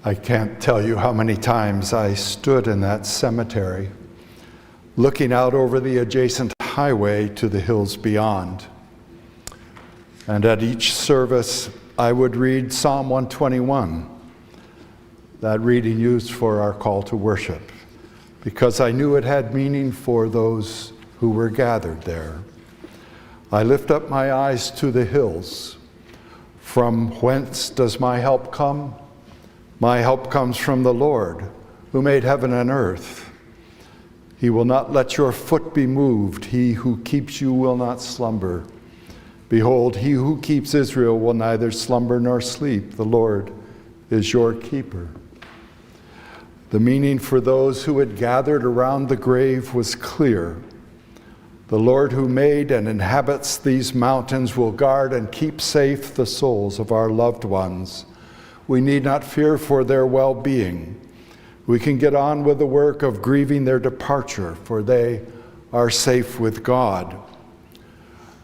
I can't tell you how many times I stood in that cemetery, looking out over the adjacent highway to the hills beyond. And at each service, I would read Psalm 121, that reading used for our call to worship, because I knew it had meaning for those who were gathered there. I lift up my eyes to the hills. From whence does my help come? My help comes from the Lord, who made heaven and earth. He will not let your foot be moved. He who keeps you will not slumber. Behold, he who keeps Israel will neither slumber nor sleep. The Lord is your keeper. The meaning for those who had gathered around the grave was clear. The Lord who made and inhabits these mountains will guard and keep safe the souls of our loved ones. We need not fear for their well-being. We can get on with the work of grieving their departure, for they are safe with God.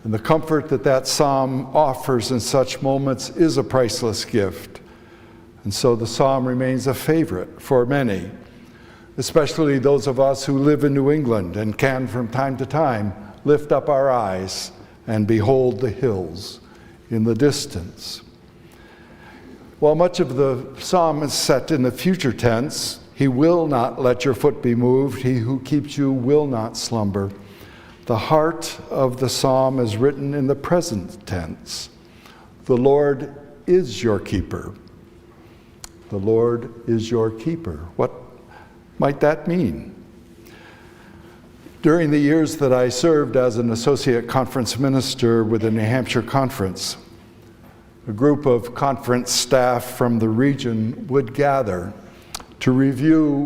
And the comfort that that psalm offers in such moments is a priceless gift. And so the psalm remains a favorite for many, especially those of us who live in New England and can from time to time lift up our eyes and behold the hills in the distance. While much of the psalm is set in the future tense, he will not let your foot be moved. He who keeps you will not slumber. The heart of the psalm is written in the present tense. The Lord is your keeper. The Lord is your keeper. What might that mean? During the years that I served as an associate conference minister with the New Hampshire Conference, a group of conference staff from the region would gather to review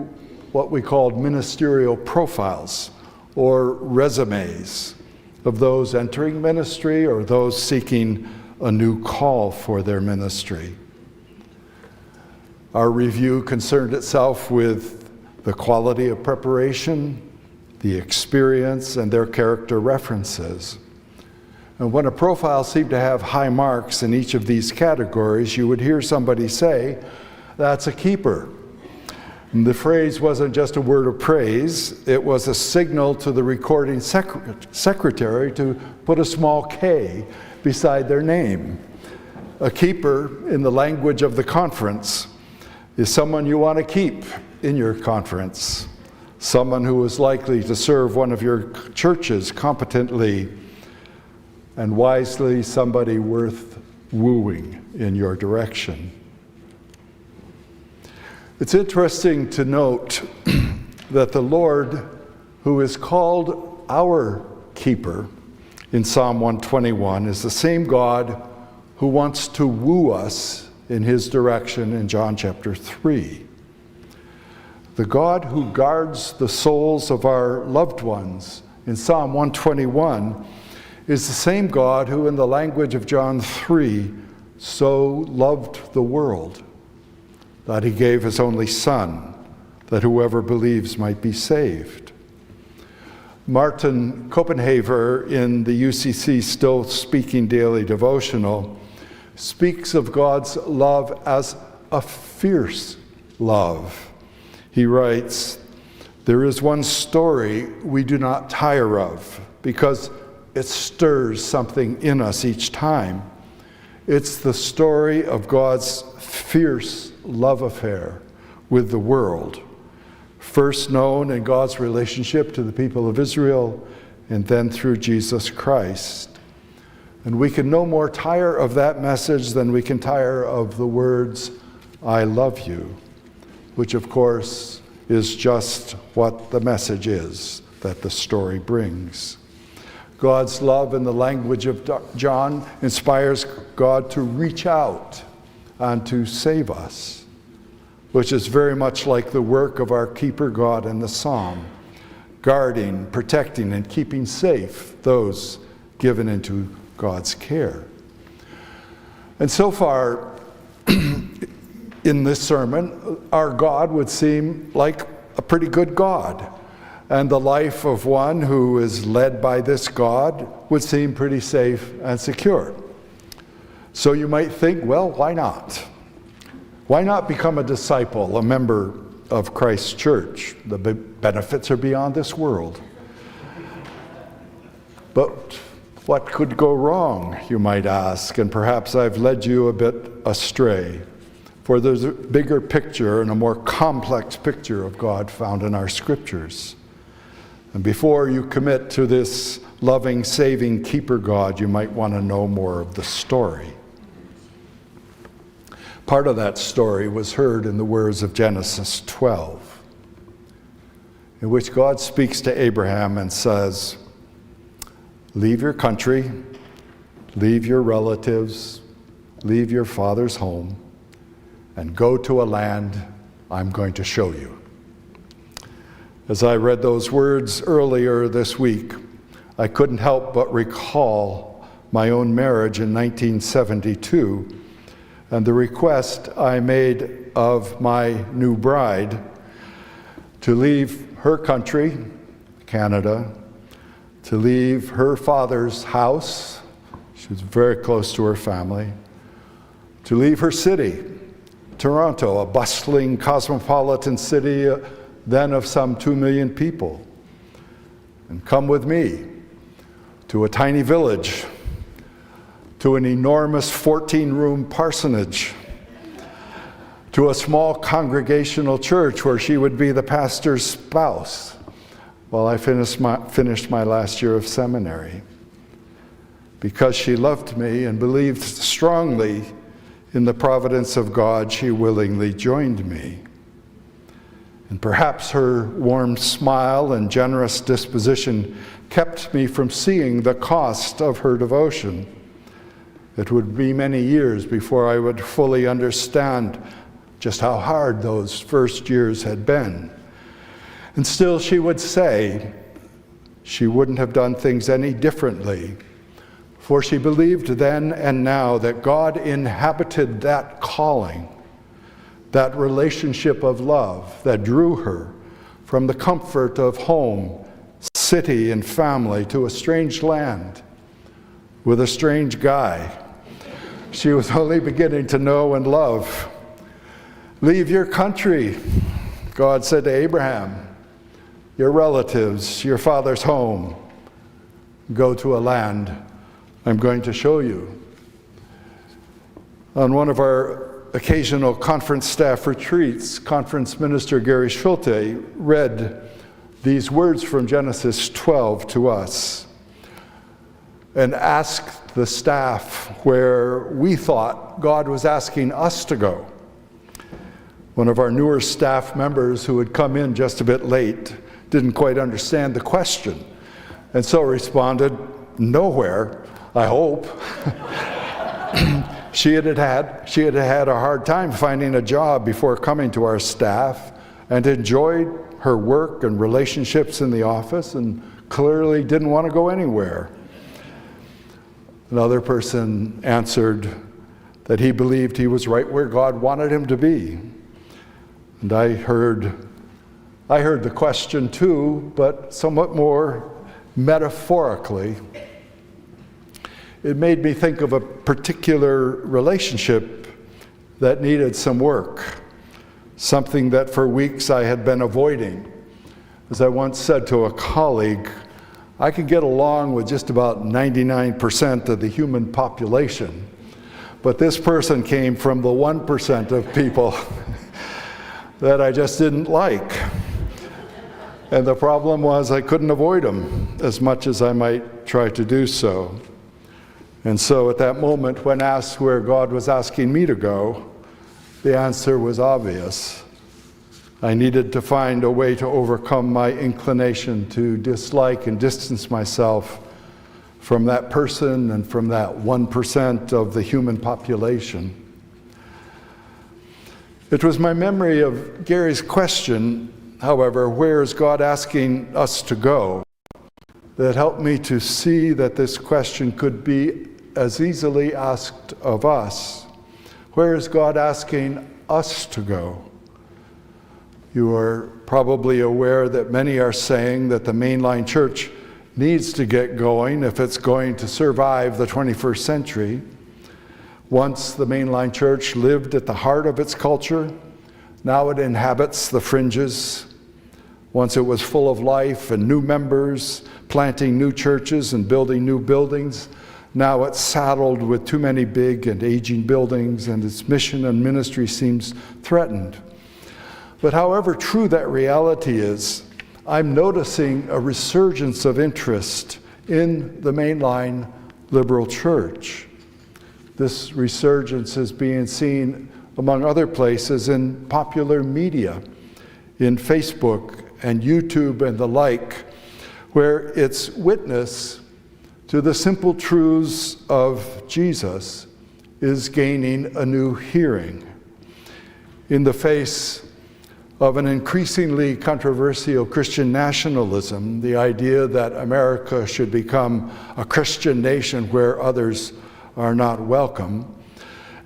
what we called ministerial profiles or resumes of those entering ministry or those seeking a new call for their ministry. Our review concerned itself with the quality of preparation, the experience, and their character references. And when a profile seemed to have high marks in each of these categories, you would hear somebody say, "That's a keeper." And the phrase wasn't just a word of praise, it was a signal to the recording secretary to put a small K beside their name. A keeper, in the language of the conference, is someone you want to keep in your conference, someone who is likely to serve one of your churches competently and wisely, somebody worth wooing in your direction. It's interesting to note that the Lord, who is called our keeper in Psalm 121, is the same God who wants to woo us in his direction in John chapter 3. The God who guards the souls of our loved ones in Psalm 121 is the same God who, in the language of John 3, so loved the world that he gave his only Son, that whoever believes might be saved. Martin Copenhaver, in the UCC Still Speaking Daily Devotional, speaks of God's love as a fierce love. He writes, "There is one story we do not tire of, because it stirs something in us each time. It's the story of God's fierce love affair with the world, first known in God's relationship to the people of Israel, and then through Jesus Christ. And we can no more tire of that message than we can tire of the words, 'I love you,' which of course is just what the message is that the story brings." God's love, in the language of John, inspires God to reach out and to save us, which is very much like the work of our keeper God in the psalm, guarding, protecting, and keeping safe those given into God's care. And so far in this sermon, our God would seem like a pretty good God. And the life of one who is led by this God would seem pretty safe and secure. So you might think, well, why not? Why not become a disciple, a member of Christ's church? The benefits are beyond this world. But what could go wrong, you might ask, and perhaps I've led you a bit astray. For there's a bigger picture and a more complex picture of God found in our scriptures. And before you commit to this loving, saving keeper God, you might want to know more of the story. Part of that story was heard in the words of Genesis 12, in which God speaks to Abraham and says, "Leave your country, leave your relatives, leave your father's home, and go to a land I'm going to show you." As I read those words earlier this week, I couldn't help but recall my own marriage in 1972 and the request I made of my new bride to leave her country, Canada, to leave her father's house, she was very close to her family, to leave her city, Toronto, a bustling cosmopolitan city then of some 2 million people, and come with me to a tiny village, to an enormous 14-room parsonage, to a small congregational church where she would be the pastor's spouse while I finished my last year of seminary. Because she loved me and believed strongly in the providence of God, she willingly joined me. And perhaps her warm smile and generous disposition kept me from seeing the cost of her devotion. It would be many years before I would fully understand just how hard those first years had been. And still she would say she wouldn't have done things any differently, for she believed then and now that God inhabited that calling, that relationship of love that drew her from the comfort of home, city, and family to a strange land with a strange guy she was only beginning to know and love. "Leave your country," God said to Abraham, "your relatives, your father's home. Go to a land I'm going to show you." On one of our occasional conference staff retreats, Conference Minister Gary Schulte read these words from Genesis 12 to us and asked the staff where we thought God was asking us to go. One of our newer staff members who had come in just a bit late didn't quite understand the question, and so responded, "Nowhere, I hope." She had had a hard time finding a job before coming to our staff and enjoyed her work and relationships in the office and clearly didn't want to go anywhere. Another person answered that he believed he was right where God wanted him to be. And I heard the question too, but somewhat more metaphorically. It made me think of a particular relationship that needed some work, something that for weeks I had been avoiding. As I once said to a colleague, I could get along with just about 99% of the human population, but this person came from the 1% of people that I just didn't like. And the problem was I couldn't avoid them as much as I might try to do so. And so at that moment, when asked where God was asking me to go, the answer was obvious. I needed to find a way to overcome my inclination to dislike and distance myself from that person and from that 1% of the human population. It was my memory of Gary's question, however, where is God asking us to go, that helped me to see that this question could be as easily asked of us. Where is God asking us to go? You are probably aware that many are saying that the mainline church needs to get going if it's going to survive the 21st century. Once the mainline church lived at the heart of its culture. Now it inhabits the fringes. Once it was full of life and new members, planting new churches and building new buildings. Now it's saddled with too many big and aging buildings, and its mission and ministry seems threatened. But however true that reality is, I'm noticing a resurgence of interest in the mainline liberal church. This resurgence is being seen, among other places, in popular media, in Facebook and YouTube and the like, where its witness to the simple truths of Jesus is gaining a new hearing. In the face of an increasingly controversial Christian nationalism, the idea that America should become a Christian nation where others are not welcome,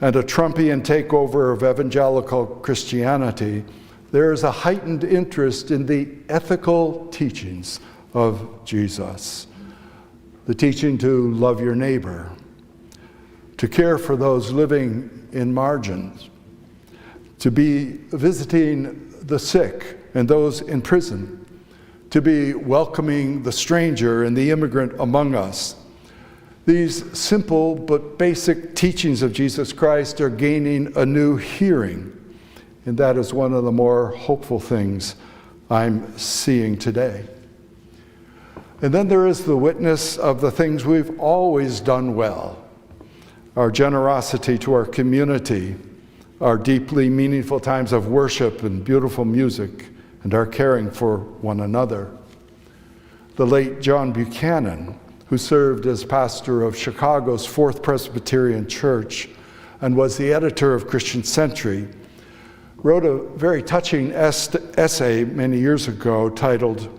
and a Trumpian takeover of evangelical Christianity, there is a heightened interest in the ethical teachings of Jesus. The teaching to love your neighbor, to care for those living in margins, to be visiting the sick and those in prison, to be welcoming the stranger and the immigrant among us. These simple but basic teachings of Jesus Christ are gaining a new hearing, and that is one of the more hopeful things I'm seeing today. And then there is the witness of the things we've always done well, our generosity to our community, our deeply meaningful times of worship and beautiful music, and our caring for one another. The late John Buchanan, who served as pastor of Chicago's Fourth Presbyterian Church and was the editor of Christian Century, wrote a very touching essay many years ago titled,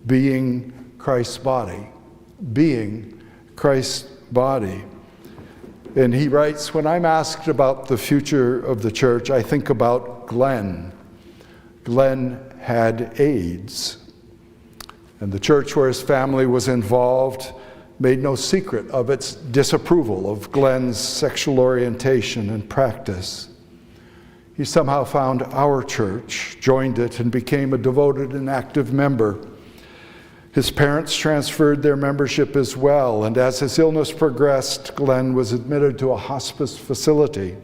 Being Christ's Body. Being Christ's Body. And he writes, when I'm asked about the future of the church, I think about Glenn. Glenn had AIDS. And the church where his family was involved made no secret of its disapproval of Glenn's sexual orientation and practice. He somehow found our church, joined it, and became a devoted and active member. His parents transferred their membership as well, and as his illness progressed, Glenn was admitted to a hospice facility.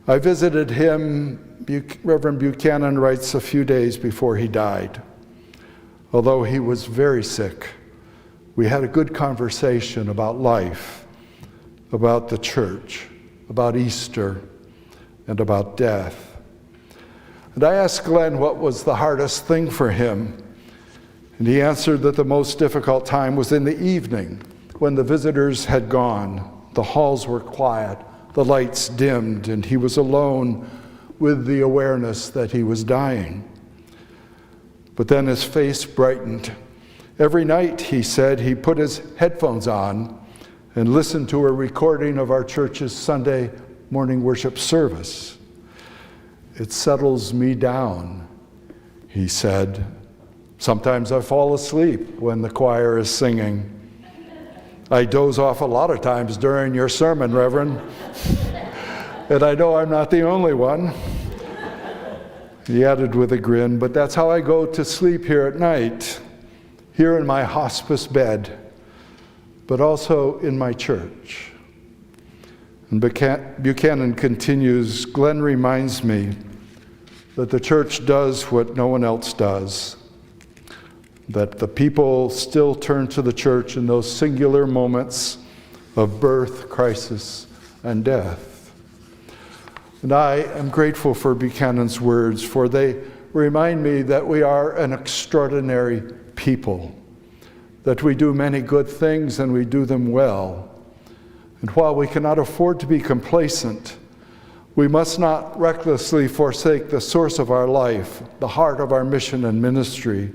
I visited him, Reverend Buchanan writes, a few days before he died. Although he was very sick, we had a good conversation about life, about the church, about Easter, and about death. And I asked Glenn what was the hardest thing for him. And he answered that the most difficult time was in the evening, when the visitors had gone, the halls were quiet, the lights dimmed, and he was alone with the awareness that he was dying. But then his face brightened. Every night, he said, he put his headphones on and listened to a recording of our church's Sunday morning worship service. It settles me down, he said. Sometimes I fall asleep when the choir is singing. I doze off a lot of times during your sermon, Reverend. And I know I'm not the only one. He added with a grin, but that's how I go to sleep here at night, here in my hospice bed, but also in my church. And Buchanan continues, Glenn reminds me that the church does what no one else does, that the people still turn to the church in those singular moments of birth, crisis, and death. And I am grateful for Buchanan's words, for they remind me that we are an extraordinary people, that we do many good things and we do them well. And while we cannot afford to be complacent, we must not recklessly forsake the source of our life, the heart of our mission and ministry.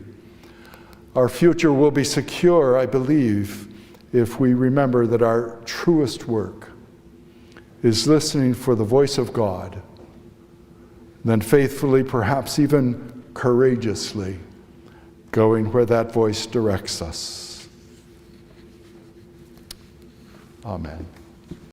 Our future will be secure, I believe, if we remember that our truest work is listening for the voice of God, then faithfully, perhaps even courageously, going where that voice directs us. Amen.